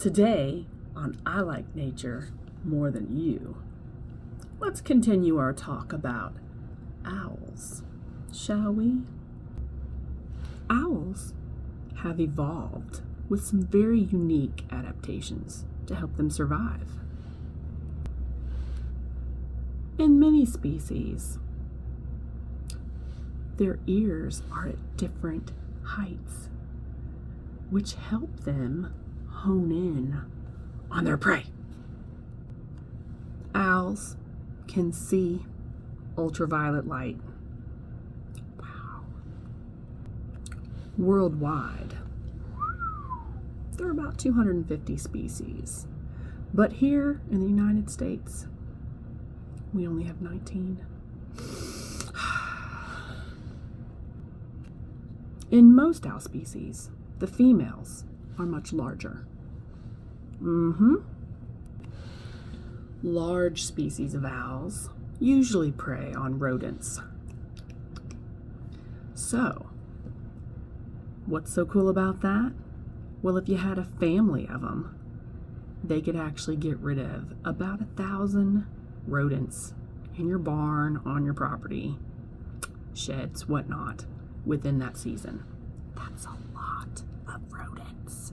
Today, on I Like Nature More Than You, let's continue our talk about owls, shall we? Owls have evolved with some very unique adaptations to help them survive. In many species, their ears are at different heights, which help them hone in on their prey. Owls can see ultraviolet light. Wow. Worldwide, there are about 250 species, but here in the United States, we only have 19. In most owl species, the females are much larger. Large species of owls usually prey on rodents. So, what's so cool about that? Well, if you had a family of them, they could actually get rid of about 1,000 rodents in your barn, on your property, sheds, whatnot, within that season. That's a lot of rodents.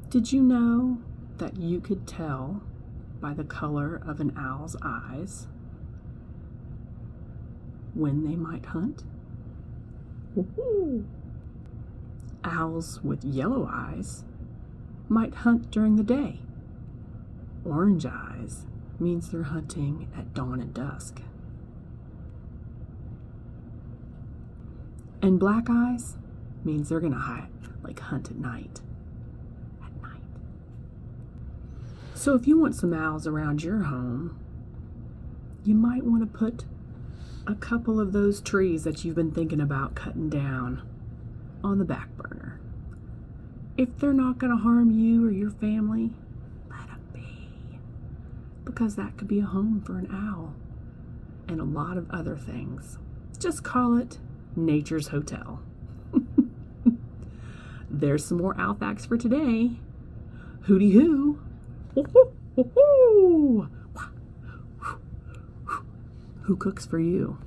Did you know that you could tell by the color of an owl's eyes when they might hunt? Woohoo! Owls with yellow eyes might hunt during the day. Orange eyes means they're hunting at dawn and dusk. And black eyes means they're gonna hunt at night. So if you want some owls around your home, you might want to put a couple of those trees that you've been thinking about cutting down on the back burner. If they're not going to harm you or your family, let them be. Because that could be a home for an owl and a lot of other things. Just call it Nature's Hotel. There's some more owl facts for today. Hooty hoo! Who cooks for you?